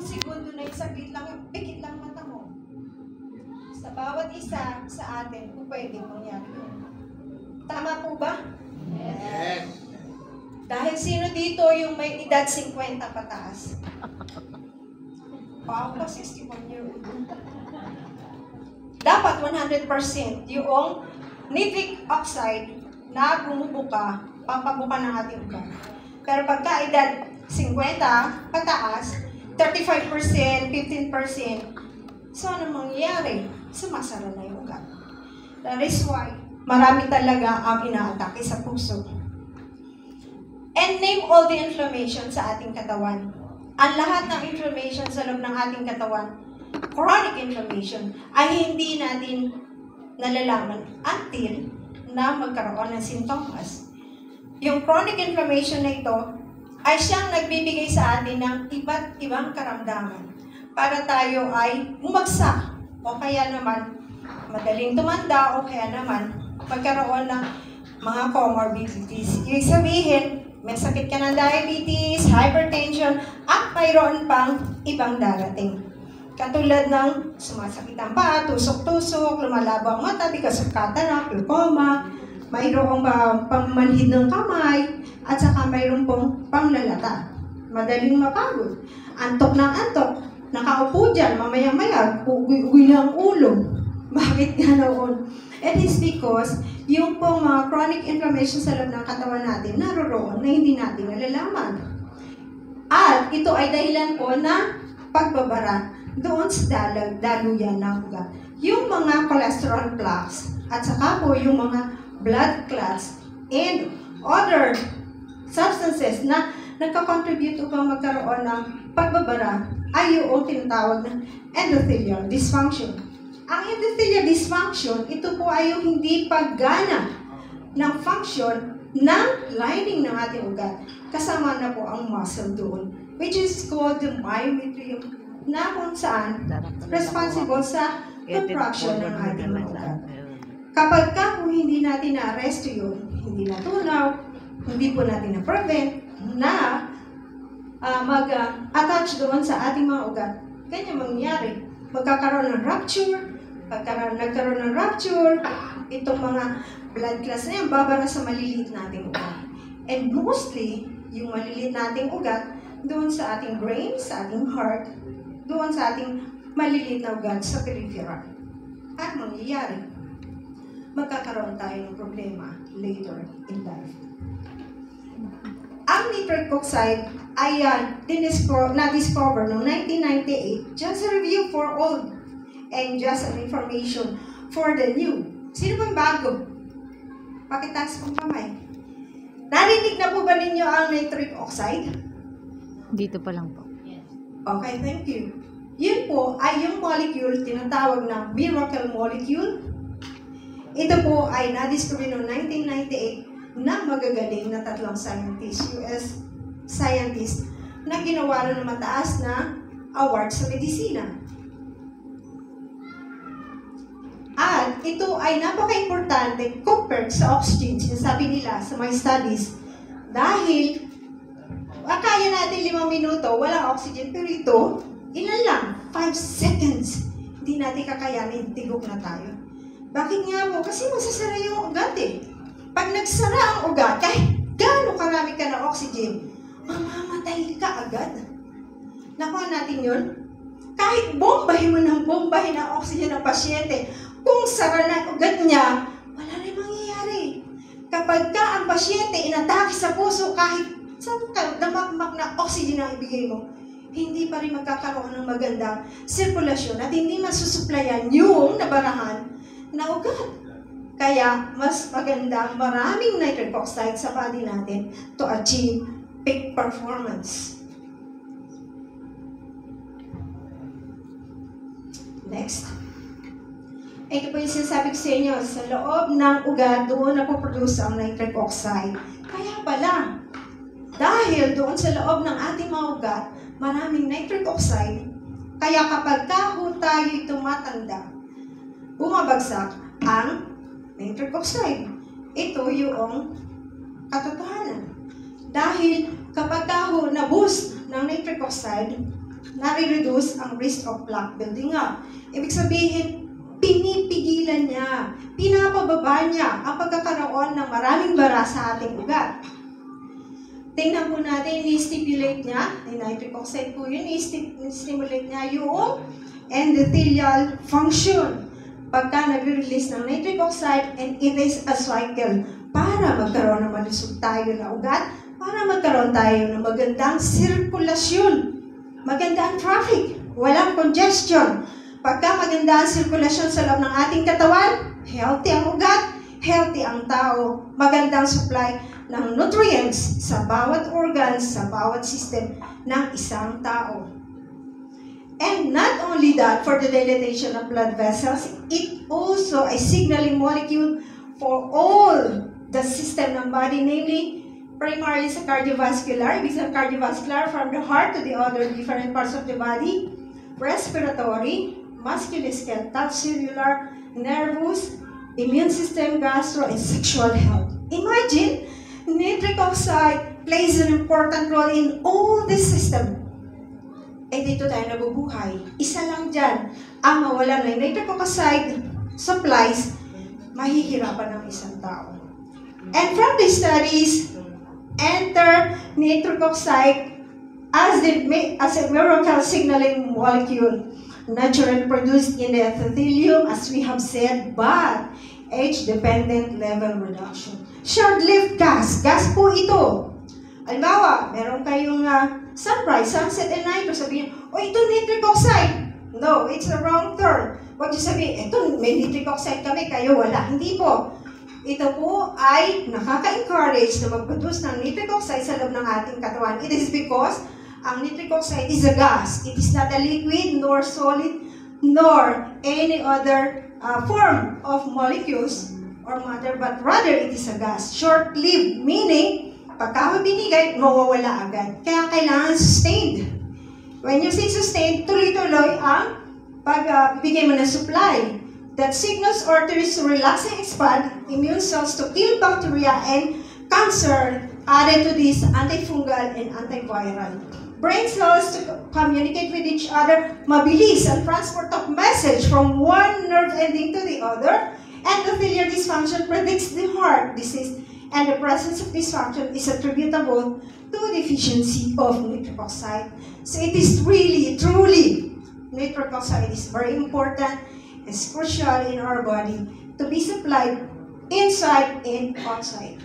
segundo na yung saglit lang, pikit lang mata mo. Sa bawat isa sa atin, kung pwede mangyari yun. Tama po ba? Yes. Dahil sino dito yung may edad 50 pataas? Ako pa 61-year-old. Dapat 100% yung nitric oxide na bumubuka, pampabuka ng ating ugat. Pero pagka edad 50 pataas, 35%, 15%, so ano mangyayari? Sumasara na yung ugat. That is why marami talaga ang inaatake sa puso. And name all the inflammation sa ating katawan. Ang lahat ng inflammation sa loob ng ating katawan, chronic inflammation, ay hindi natin nalalaman until na magkaroon ng sintomas. Yung chronic inflammation na ito ay siyang nagbibigay sa atin ng iba't ibang karamdaman para tayo ay bumagsak o kaya naman madaling tumanda o kaya naman magkaroon ng mga comorbidities. Ibig sabihin, may sakit ka ng diabetes, hypertension, at mayroon pang ibang darating. Katulad ng sumasakit ang paa, tusok-tusok, lumalabo ang mata, because of cataract, glaucoma, mayroong pangmanhid ng kamay, at saka mayroong pong panglalata. Madaling mapagod. Antok ng antok. Nakaupo dyan, mamaya-maya, uwi na ang ulo. Bakit ganoon? It is because yung pong mga chronic inflammation sa loob ng katawan natin naroroon na hindi natin nalalaman. At ito ay dahilan po na pagbabara doon sa daluyan ng ugat. Yung mga cholesterol plaques at saka po yung mga blood clots and other substances na nagka-contribute upang magkaroon ng pagbabara ay yung tinatawag na endothelial dysfunction. Ang endothelial dysfunction, ito po ay yung hindi paggana ng function ng lining ng ating ugat. Kasama na po ang muscle doon, which is called the myometrium, na kung saan responsible sa contraction ng ating ugat. Kapag kung hindi natin na-arresto yun, hindi natunaw, hindi po natin na-prevent na mag-attach doon sa ating mga ugat, ganyan mangyayari. Magkakaroon ng rupture. Pagka nagkaroon ng rupture, itong mga blood clots na yan, babara sa maliliit nating ugat. And mostly, yung maliliit nating ugat, doon sa ating brain, sa ating heart, doon sa ating maliliit na ugat sa peripheral. At mangyayari, magkakaroon tayo ng problema later in life. Ang nitric oxide ay na-discover noong 1998, just a review for old and just an information for the new. Sino bang bago? Pakitaas kong kamay. Narinig na po ba ninyo ang nitric oxide? Dito pa lang po. Okay, thank you. Yun po ay yung molecule tinatawag na miracle molecule. Ito po ay na-discover noong 1998 na magagaling na tatlong scientists, US scientists, na ginawa ng mataas na award sa medisina. At ito ay napaka-importante compared sa oxygen, sinasabi nila sa mga studies, dahil kaya natin 5 minuto, walang oxygen, pero ito, ilan lang, 5 seconds, hindi natin kakayanin, tigok na tayo. Bakit nga po? Kasi masasara yung ugat eh. Pag nagsara ang ugat, kahit gaano karami ka ng oxygen, mamamatay ka agad. Nakuha natin yun? Kahit bombahin mo ng bombahin ang oxygen ng pasyente, kung sara na ugat niya, wala rin mangyayari. Kapag ka ang pasyente inatake sa puso, kahit sa damakmak na oxygen ang ibigay mo, hindi pa rin magkakaroon ng magandang sirkulasyon at hindi masusuplayan yung nabarahan na ugat. Kaya, mas magandang maraming nitric oxide sa body natin to achieve peak performance. Next. Ito po yung sinasabi ko sa inyo, sa loob ng ugat, doon napoproduce ang nitric oxide. Kaya pala, dahil doon sa loob ng ating mga ugat, maraming nitric oxide, kaya kapag tayo'y tumatanda, bumabagsak ang nitric oxide. Ito yung katotohanan. Dahil kapag na-boost ng nitric oxide, nare-reduce ang risk of plaque building up. Ibig sabihin, pinipigilan niya, pinapababa niya ang pagkakaroon ng maraming bara sa ating ugat. Tingnan po natin, ni-stimulate niya, nitric oxide po yun, ni-stimulate niya yung endothelial function. Pagka nag-release ng nitric oxide, and it is a cycle para magkaroon ng malusog tayo na ugat, para magkaroon tayo ng magandang sirkulasyon, magandang traffic, walang congestion. Pagka maganda ang sirkulasyon sa loob ng ating katawan, healthy ang ugat, healthy ang tao, magandang supply ng nutrients sa bawat organs, sa bawat system ng isang tao. And not only that, for the dilatation of blood vessels, it also a signaling molecule for all the system ng body, namely, primarily sa cardiovascular, ibig sabihin cardiovascular from the heart to the other different parts of the body, respiratory, musculoskeletal, cellular, nervous, immune system, gastro, and sexual health. Imagine, nitric oxide plays an important role in all this system. Eh dito tayo nabubuhay. Isa lang dyan, ang mawalan ng nitric oxide supplies, mahihirapan ng isang tao. And from the studies, enter nitric oxide as a miracle signaling molecule, naturally produced in the endothelium, as we have said, but age-dependent level reduction. Short-lived gas. Gas po ito. Halimbawa, meron kayong sunrise, sunset, and night. Sabihin, ito nitric oxide. No, it's the wrong term. Huwag niyo sabihin, ito may nitric oxide kami, kayo wala. Hindi po. Ito po ay nakaka-encourage na mag-produce ng nitric oxide sa loob ng ating katawan. It is because ang nitric oxide is a gas. It is not a liquid, nor solid, nor any other form of molecules or matter, but rather it is a gas. Short-lived, meaning, pagka binigay, mawawala agad. Kaya kailangan sustained. When you say sustained, tuloy-tuloy ang pagbigay mo ng supply. That signals arteries to relax and expand, immune cells to kill bacteria and cancer, added to this antifungal and antiviral. Brain cells to communicate with each other, mabilis ang transport of message from one nerve ending to the other. Endothelial dysfunction predicts the heart disease, and the presence of dysfunction is attributable to deficiency of nitric oxide. So it is really, truly, nitric oxide is very important. It's crucial in our body to be supplied inside and outside.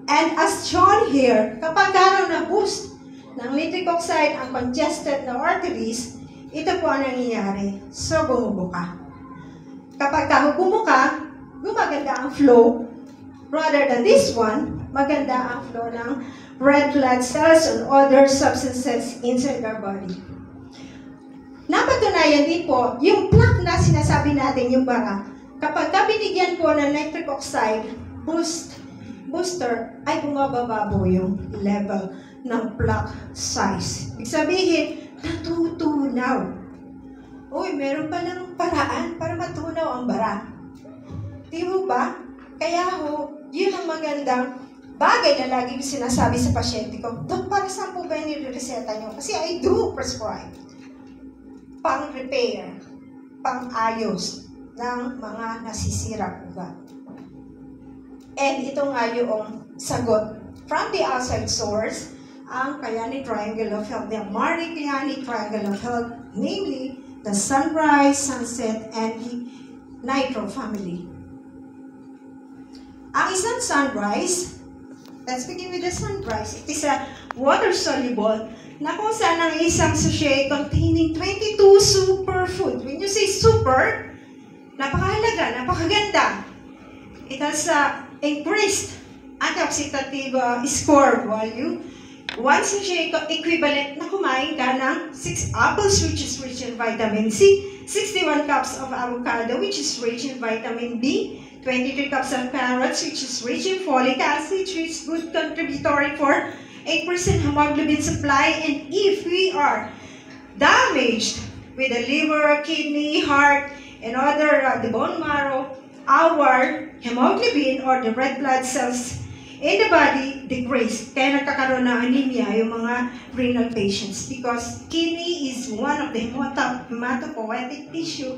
And as shown here, kapag karoon na boost ng nitric oxide ang congested na arteries, ito po ang nangyayari. So, bumubuka. Kapag bumuka, gumaganda ang flow. Rather than this one, maganda ang flow ng red blood cells and other substances inside our body. Napatunayan din po, yung plaque na sinasabi natin, yung bara, kapag binigyan po ng nitric oxide booster, ay bumababa po yung level ng plaque size. Ibig sabihin, natutunaw. Uy, meron pa lang paraan para matunaw ang bara. Di mo ba? Kaya yun ang magandang bagay na lagi sinasabi sa pasyente ko, Dok, para saan po ba yung nireseta nyo? Kasi I do prescribe pang-repair, pang-ayos ng mga nasisirang ugat. And ito nga yung sagot from the outside source, ang Kayani Triangle of Health, the Marie Kayani Triangle of Health, namely the Sunrise, Sunset, and the Nitro family. Ang isang sunrise, let's begin with the sunrise. It is a water-soluble na kung saan ang isang sachet containing 22 superfood. When you say super, napakahalaga, napakaganda. It has increased antioxidative score value. One sachet equivalent na kumain ka ng 6 apples, which is rich in vitamin C, 61 cups of avocado, which is rich in vitamin B, 23 cups of carrots, which is rich in folic acid, which is good contributory for 8% hemoglobin supply. And if we are damaged with the liver, kidney, heart, and other the bone marrow, our hemoglobin or the red blood cells in the body decrease. Kaya nagkakaroon ng anemia yung mga renal patients because kidney is one of the hematopoietic tissue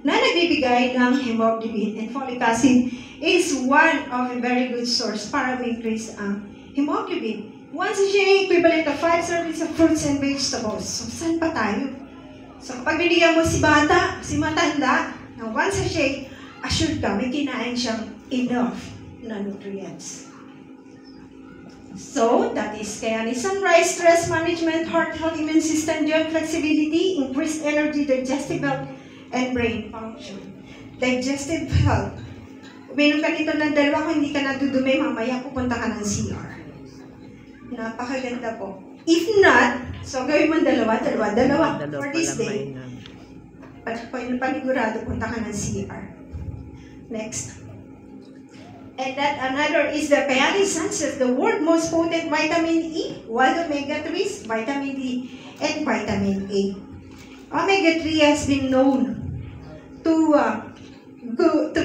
na nagbibigay ng hemoglobin, and folic acid is one of a very good source para ma-increase ang hemoglobin. Once a day, equivalent of 5 servings of fruits and vegetables. So, saan pa tayo? So, kapag binigyan mo si bata, si matanda, na once a day, assured ka, may kinain siyang enough na nutrients. So, that is kaya ni sunrise, stress management, heart health, immune system, joint flexibility, increased energy, digestive health, and brain function. Digestive health. Uminom ka nito ng dalawa, kung hindi ka nadudumi, mamaya pupunta ka ng CR. Napakaganda po. If not, so gawin mo dalawa. For this day, panigurado, punta ka ng CR. Next. And that another is the Payani Sunset, the world's most potent vitamin E, one omega-3s, vitamin D, and vitamin A. Omega-3 has been known to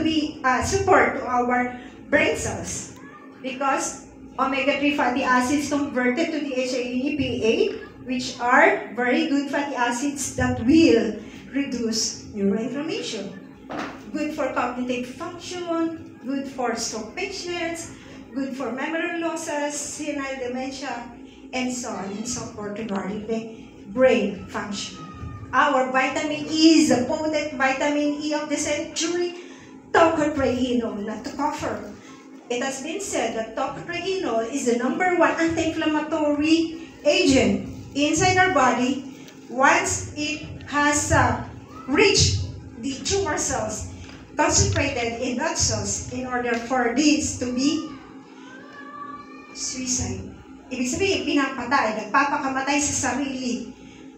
be support to our brain cells because omega-3 fatty acids converted to DHA and EPA, which are very good fatty acids that will reduce neuroinflammation. Good for cognitive function, good for stroke patients, good for memory losses, senile dementia, and so on and so forth regarding the brain function. Our vitamin E is the potent vitamin E of the century, tocotrienol, not tocopherol. It has been said that tocotrienol is the #1 anti-inflammatory agent inside our body once it has reached the tumor cells, concentrated in blood cells in order for these to be suicide. Ibig sabihin, pinapatay, nagpapakamatay sa sarili.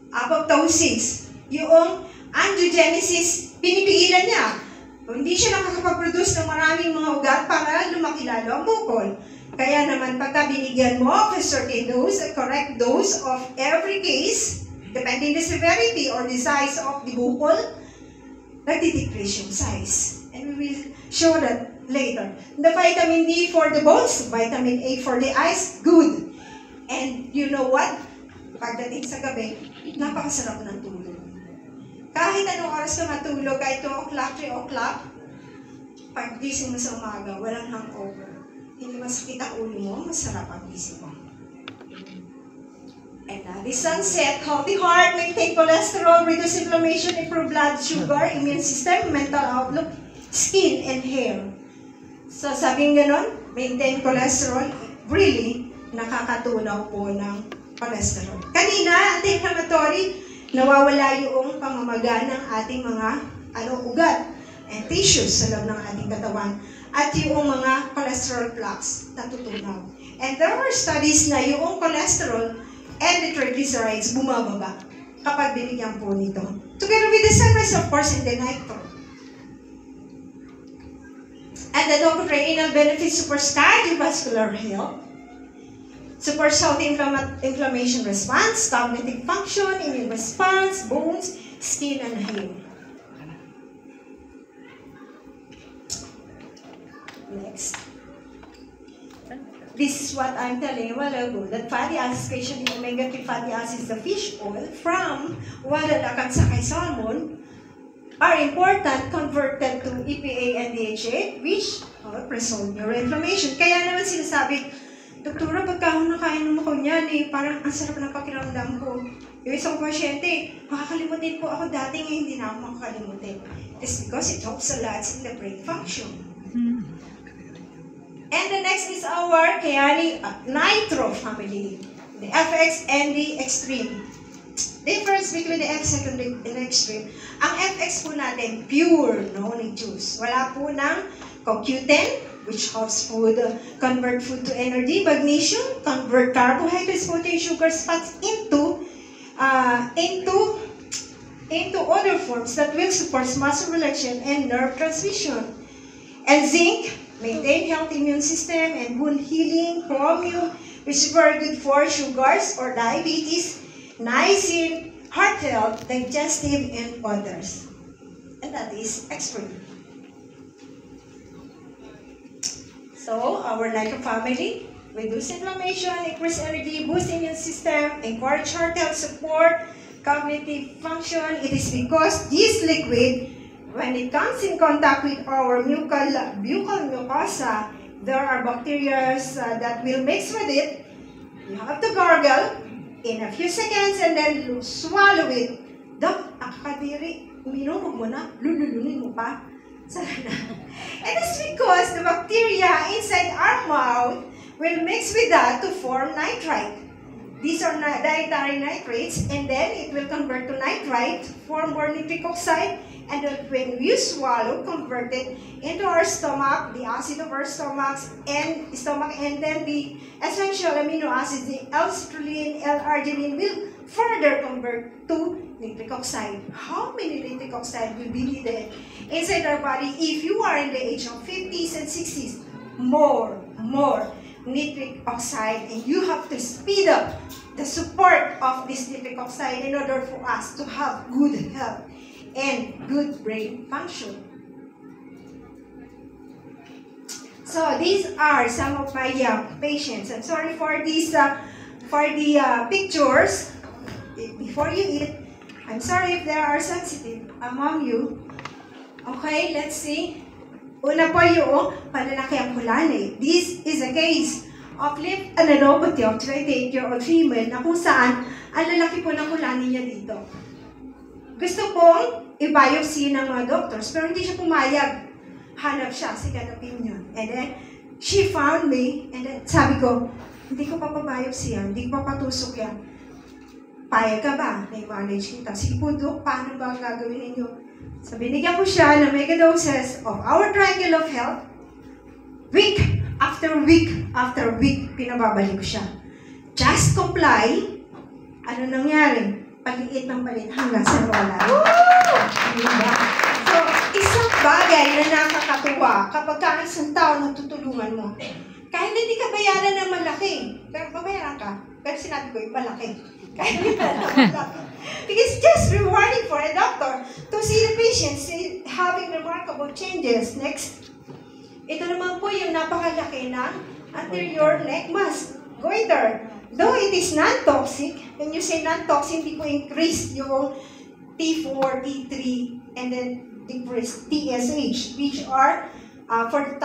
Apoptosis, yung angiogenesis, pinipigilan niya. Hindi siya nakakapag-produce ng maraming mga ugat para lumaki lalo ang bukol. Kaya naman, pagka binigyan mo of a certain dose, a correct dose of every case, depending the severity or the size of the bukol, nagdi-decrease yung size. And we will show that later. The vitamin D for the bones, vitamin A for the eyes, good. And you know what? Pagdating sa gabi, napakasarap ng tulog. Kahit anong oras ka matulog, kahit 2 o'clock, 3 o'clock, pag gising mo sa umaga, walang hangover. Hindi masakit ang ulo mo, masarap ang gising mo. And the sunset, healthy heart, maintain cholesterol, reduce inflammation, improve blood sugar, immune system, mental outlook, skin, and hair. So sabing ganon, maintain cholesterol, really, nakakatunaw po ng cholesterol. Kanina, anti-inflammatory, nawawala yung pamamaga ng ating mga ugat and tissues sa loob ng ating katawan at yung mga cholesterol plaques natutunaw. And there were studies na yung cholesterol and the triglycerides bumababa kapag binigyan po nito. Together with the sunrise, of course, and the nitro. And the tocotrienol benefits supports cardiovascular health, supports healthy inflammation response, cognitive function, immune response, bones, skin, and hair. Next. This is what I'm telling you a while ago, that fatty acids, especially omega-3 fatty acids, the fish oil from Guadalajara at Sakay Salmon, are important converted to EPA and DHA, which resolve neuroinflammation. Kaya naman sinasabi, Doktora, pagka ako nakain mo ko niyan, parang ang sarap ng pakiramdam ko. Yung isang pasyente, makakalimutin po ako dati, ngayon hindi na ako makakalimutin. It's because it helps a lot in the brain function. And the next is our Kayani Nitro family, the FX and the Extreme. Difference between the FX and the Extreme. Ang FX po natin, pure, no juice. Wala po ng CoQ10, which helps food convert food to energy. Magnesium, convert carbohydrates, protein, sugars, fats into other forms that will support muscle relaxation and nerve transmission. And zinc, maintain healthy immune system and wound healing. Chromium, which is very good for sugars or diabetes. Niacin, heart health, digestive, and others. And that is Extreme. So, our nitro family, reduce inflammation, increase energy, boost immune system, encourage heart health support, cognitive function. It is because this liquid, when it comes in contact with our buccal mucosa, there are bacteria that will mix with it. You have to gargle in a few seconds and then swallow it. Dok, akakadiri, uminom mo na, lululunin mo pa. Sana. And it's because the bacteria inside our mouth will mix with that to form nitrite. These are dietary nitrates, and then it will convert to nitrite, form more nitric oxide, and then when you swallow, convert it into our stomach, the acid of our stomach, and then the essential amino acids, the L-citrulline, L-arginine, will further convert to nitric oxide. How many nitric oxide will be needed inside our body if you are in the age of 50s and 60s? More nitric oxide, and you have to speed up the support of this nitric oxide in order for us to have good health and good brain function. So these are some of my patients. I'm sorry for these pictures. Before you eat, I'm sorry if there are sensitive among you. Okay, let's see. Una po yung pananaki ang kulani. This is a case of lip anadopathy of 28-year-old female na kung saan ang lalaki po ng kulani niya dito. Gusto pong i-biopsy ng mga doctors pero hindi siya pumayag. Hanap siya, second opinion. And then, she found me and then sabi ko, hindi ko pa pa-biopsy yan, hindi ko pa patusok yan. Payag ka ba? Na-manage kita. Sige po, Dok, paano ba ang gagawin ninyo? So, binigyan ko siya ng mega doses of our Triangle of Health. Week after week, pinababalik ko siya. Just comply. Ano nangyari? Paliit ng palit hanggang sa wala. Diba? So, isang bagay na nakakatuwa kapag ka isang tao natutulungan mo. Kahit hindi ka bayaran ng malaki, pero babayaran ka. Pero sinabi ko, yung malaki. Kahit hindi ka malaki. Because it's just rewarding for a doctor to see the patient having remarkable changes. Next. Ito naman po yung napakalaki na anterior neck mass. Goiter. Though it is non-toxic, when you say non-toxic, hindi ko increase yung T4, T3, and then decrease TSH, which are for the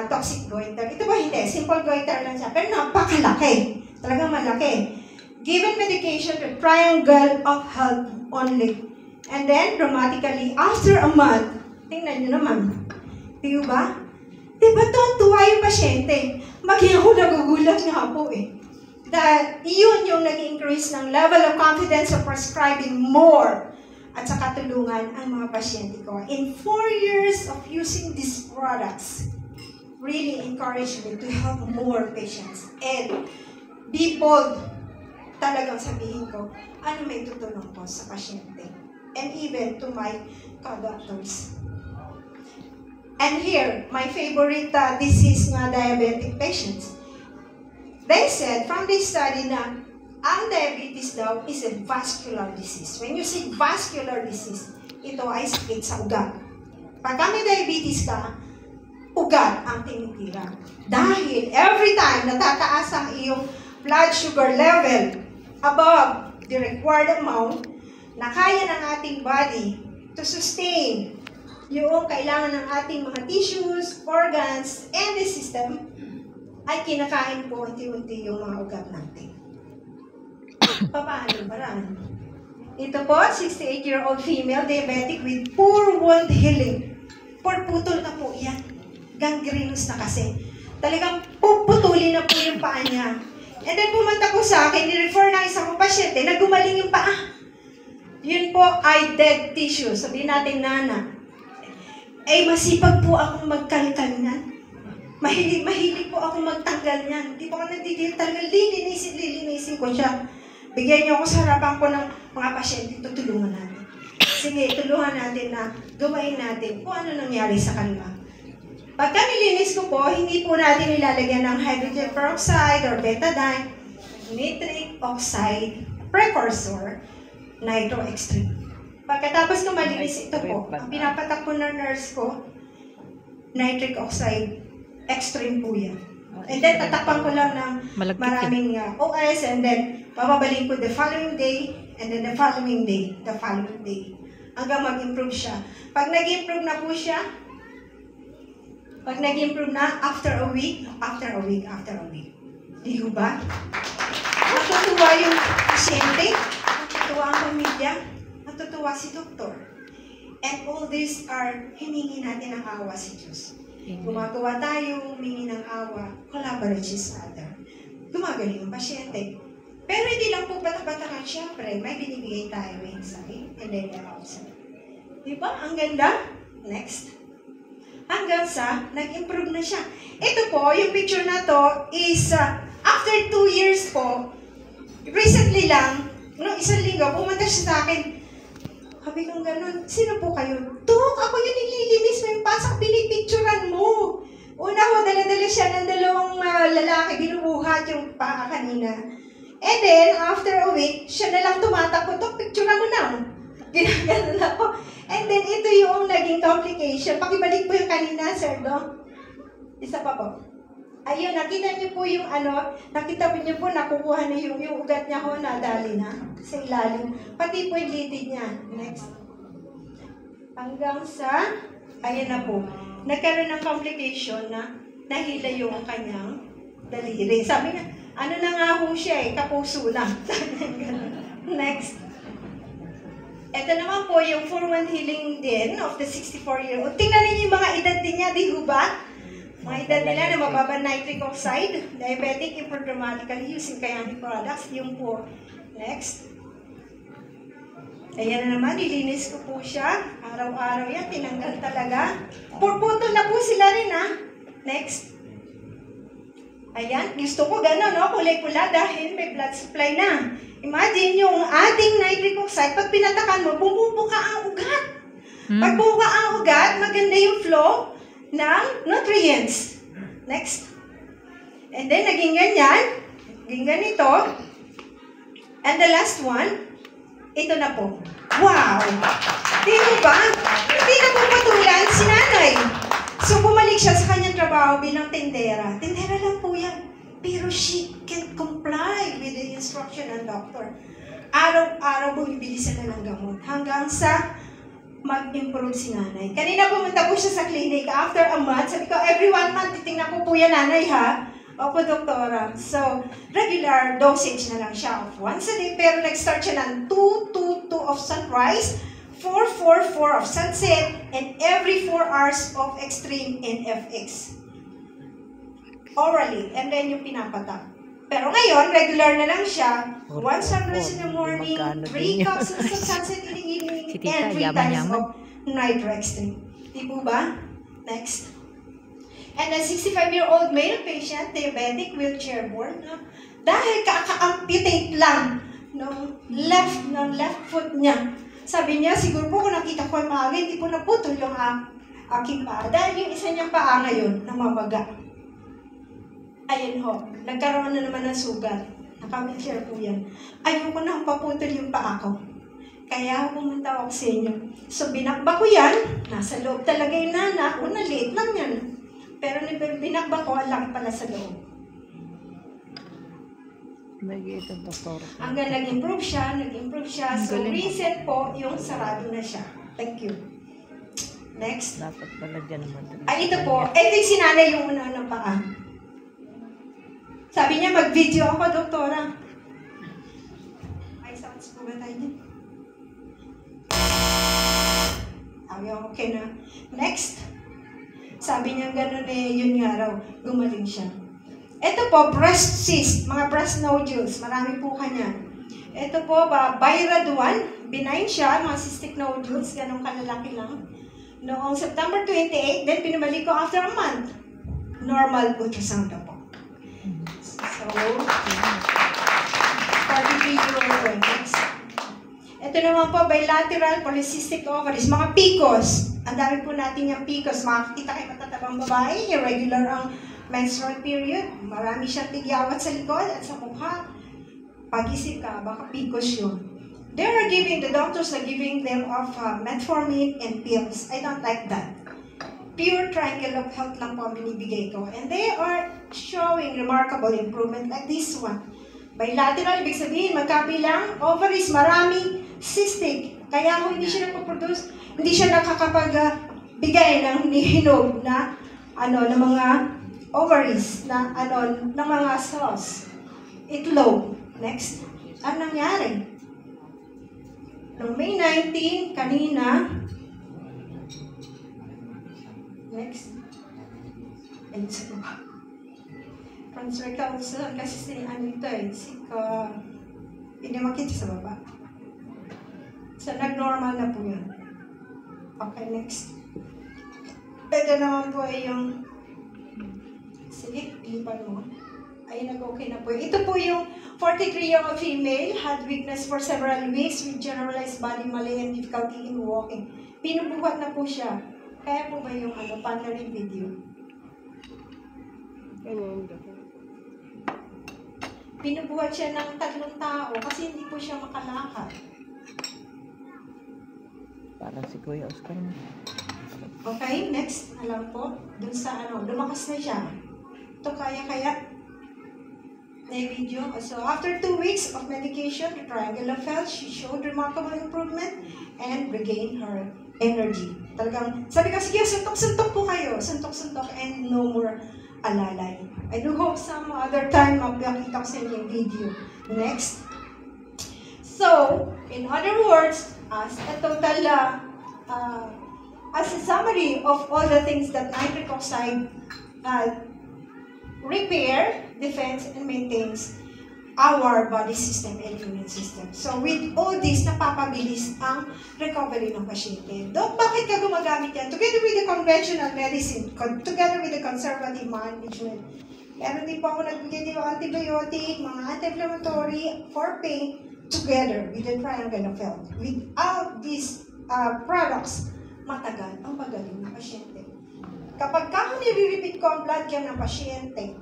toxic goiter. Ito ba hindi? Simple goiter lang siya. Pero napakalaki. Talagang malaki. Given medication to Triangle of Health only. And then, dramatically, after a month, tingnan nyo naman. Di ba? Diba tuwa yung pasyente? Maging ako nagugulat nga po eh. That iyon yung nag-increase ng level of confidence of prescribing more at saka tulungan ang mga pasyente ko. In 4 years of using these products, really encouraged me to help more patients. And be bold. Talagang sabihin ko, ano may tutulong ko sa pasyente. And even to my co-doctors. And here, my favorite disease na diabetic patients. They said from this study na ang diabetes daw is a vascular disease. When you say vascular disease, ito ay sakit sa ugat. Pag may diabetes ka, ugat ang tinitira. Dahil every time natataas ang iyong blood sugar level above the required amount na kaya ng ating body to sustain yung kailangan ng ating mga tissues, organs, and the system, ay kinakain po unti-unti yung mga ugat natin. Paano? Parang. Ito po, 68-year-old female diabetic with poor wound healing. Putol na po yan. Gangrenous na kasi. Talagang puputulin na po yung paa niya. And then pumunta po sa akin, ni-refer na isang pasyente na gumaling yung paa. Yun po ay dead tissue. Sabihin natin, nana. Eh, masipag po akong magkalkal niyan. Mahilig po akong magtanggal niyan. Hindi po ako nagtitil talaga. Lilinisin ko siya. Bigyan niyo ako sa harapan ko ng mga pasyente. Tutulungan natin. Sige, tulungan natin na gawain natin kung ano nangyari sa kanila. Pagka nilinis ko po, hindi po natin nilalagyan ng hydrogen peroxide or betadine, nitric oxide precursor, nitro extreme. Pagkatapos ko malinis ito po, ang pinapatak po ng nurse ko, nitric oxide extreme po yan. And then, tatakpan ko lang ng Malagkit yan. maraming OS, and then, bababalik ko the following day, and then the following day, hanggang mag-improve siya. Pag nag-improve na po siya, after a week, di ba? Natutuwa yung pasyente, natutuwa ang pamilya, natutuwa si doktor. And all these are, hiningi natin ang awa si Diyos. Gumagawa tayo, humingi ng awa, collaborate each other. Gumagaling ang pasyente. Pero hindi lang po bata-bata, syempre, may binibigay tayo inside and then outside. Diba? Ang ganda? Next. Hanggang sa, nag-improve na siya. Ito po, yung picture na to is, after 2 years po, recently lang, no, isang linggo, pumunta siya sa akin. Sabi kong gano'n, sino po kayo? Tuk, ako yung nililinis mo yung pasak, pinipicturan mo. Una ko, dala-dala siya ng 2 lalaki, binubuhat yung paa kanina. And then, after a week, siya na lang tumatakbo, Tuk, picturan mo na. Ginaganon ako. And then, ito yung naging complication. Pakibalik po yung kanina, Sir Dong. Isa pa po. Ayun, nakita niyo po yung nakita niyo po, nakukuha na yung ugat niya ho, nadali na sa ilalim. Pati po yung litid niya. Next. Hanggang sa, ayan na po, nagkaroon ng complication na nahila yung kanyang daliri. Sabi niya, ano na nga ho siya kapuso lang. Next. Ito naman po yung 4-1 healing din of the 64-year-old. Tingnan niyo yung mga edad din niya, di ba? Mga edad nila na mababa nitric oxide, diabetic, improved dramatically using Kayami products. Yung po. Next. Ayan na naman, nilinis ko po siya. Araw-araw yan, tinanggal talaga. Purputol na po sila rin, ha? Next. Ayan, gusto ko gano'n, no? Kulay-pula dahil may blood supply na. Imagine yung ating nitric oxide, pag pinatakan mo, bumubuka ang ugat. Pag bumuka ang ugat, maganda yung flow ng nutrients. Next. And then, naging ganyan. Naging ganito. And the last one, ito na po. Wow! Dito ba? Hindi na po patulan si nanay. So, bumalik siya sa kanyang trabaho bilang tindera. Tindera lang po yan. Pero she can comply with the instruction ng doctor. Araw-araw bumibili sila ng gamot. Hanggang sa mag-improve si nanay. Kanina pumunta po siya sa clinic. After a month, sabi ko, every 1 month, titingnan ko po yan, nanay, ha? Opo, doktora. So, regular dosage na lang siya of once a day. Pero nag-start siya ng 2-2-2 of sunrise, 4-4-4 of sunset, and every 4 hours of extreme NFX. Orally. And then yung pinapatak. Pero ngayon, regular na lang siya. 1 sunrise in the morning, 3 cups of sunset in the evening, and 3 times of night extreme. Di po ba? Next. And a 65-year-old male patient, diabetic, wheelchair-borne, no? Dahil kaka-amputate lang ng left foot niya. Sabi niya, siguro po kung nakita ko yung maaga, hindi po naputol yung aking paa. Dahil yung isa niyang paa ngayon, namabaga. Ayun ho, nagkaroon na naman ng sugat. Naka-wheelchair po yan. Ayoko na paputol yung paa ko. Kaya pumunta ako sa inyo. So, binakba ko yan. Nasa loob talaga yung nana. Una, liit lang yan. Pero binakba ko, lang pala sa loob. Hanggang nag-improve siya. So, reset po yung sarado na siya. Thank you. Next. Dapat pala dyan naman. Ay, ito po. Ito yung sinanay yung una ng paa. Sabi niya, mag-video ako, doktora. Ay, sounds po ba tayo niya? Okay na. Next. Sabi niya gano'n yun nga raw, gumaling siya. Ito po, breast cyst, mga breast nodules, marami po kanya. Ito po, Byradwan, benign siya, mga cystic nodules, ganun kalalaki lang. Noong September 28, then pinabalik ko after a month. Normal ultrasound na po. So, 43-year-old next. Ito naman po, bilateral polycystic ovaries, mga PCOS. Ang dami po natin yung PCOS. Makikita kayo matatabang babae, irregular ang menstrual period. Marami siyang tigyawat sa likod at sa mukha. Pag-isip ka, baka PCOS yun. The doctors are giving them of metformin and pills. I don't like that. pure triangle of health lang po ang binibigay ko. And they are showing remarkable improvement like this one. Bilateral, ibig sabihin, magkabilang, ovaries, marami, cystic. Kaya kung hindi siya nagpo-produce, hindi siya nakakapagbigay ng hinog na ng mga ovaries, ng mga cells. Itlog. Next. Ano nangyari? Noong May 19, kanina, next. Ayun sa baba. Transfer council, kasi si hindi makita sa baba. So, nag-normal na po yun. Okay, next. Ito naman po ay yung, sige, lipan mo. Ay, nag-okay na po. Ito po yung 43-year-old female, had weakness for several weeks with generalized body malaise and difficulty in walking. Pinubuhat na po siya. Kaya po ba yung panoorin video? Pinubuhat siya ng 3 tao kasi hindi po siya makalakad. Parang si Kuya Oscar mo. Okay, next. Alam po, dun sa lumakas na siya. Ito kaya. Na video. So, after 2 weeks of medication, the triangle of health, she showed remarkable improvement and regained her energy. Talagang, sabi ko, sige, suntok-suntok po kayo. Suntok-suntok and no more alalay. I do hope some other time mapakita ko sa inyo yung video. Next. So, in other words, as a total, as a summary of all the things that nitric oxide repair, defense, and maintains our body system and immune system. So with all this, napapabilis ang recovery ng pasyente. Dok, bakit ka gumagamit yan? Together with the conventional medicine, together with the conservative management. Meron din po ako nagbigay ng antibiotic, mga anti-inflammatory for pain, together with the triangle of health. Without these products, matagal ang pagaling ng pasyente. Kapag nire-repeat ko ang blood chem ng pasyente,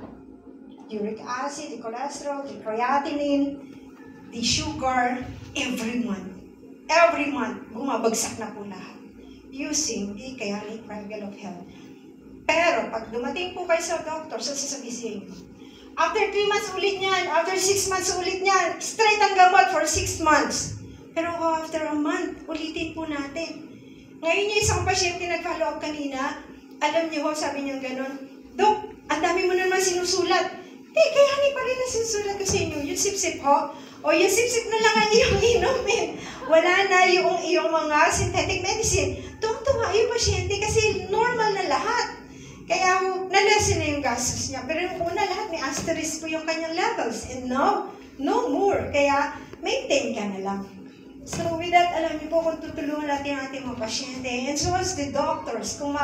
uric acid, the cholesterol, the creatinine, the sugar, every month, bumabagsak na po lahat using the Kyanic Triangle of Health. Pero pag dumating po kayo sa doctor, sasabihin, after 3 months ulit niyan, after 6 months ulit niyan, straight ang gamot for 6 months. Pero after a month, ulitin po natin. Ngayon yung isang pasyente nag-follow up kanina, alam niyo ho, sabi niyo gano'n, Dok, ang dami mo naman sinusulat. Kaya hindi pa rin na sinusulat ko sa inyo. Yung sip-sip ho, o yung sip-sip na lang ang iyong inumin. Wala na yung iyong mga synthetic medicine. Tuwang-tuwa yung pasyente kasi normal na lahat. Kaya ho, nalesen na yung gastos niya. Pero yung una lahat, may asterisk po yung kanyang levels. And no more. Kaya maintain ka na lang. So with that, alam niyo po kung tutulungan natin ang ating mga pasyente. And so as the doctors, kung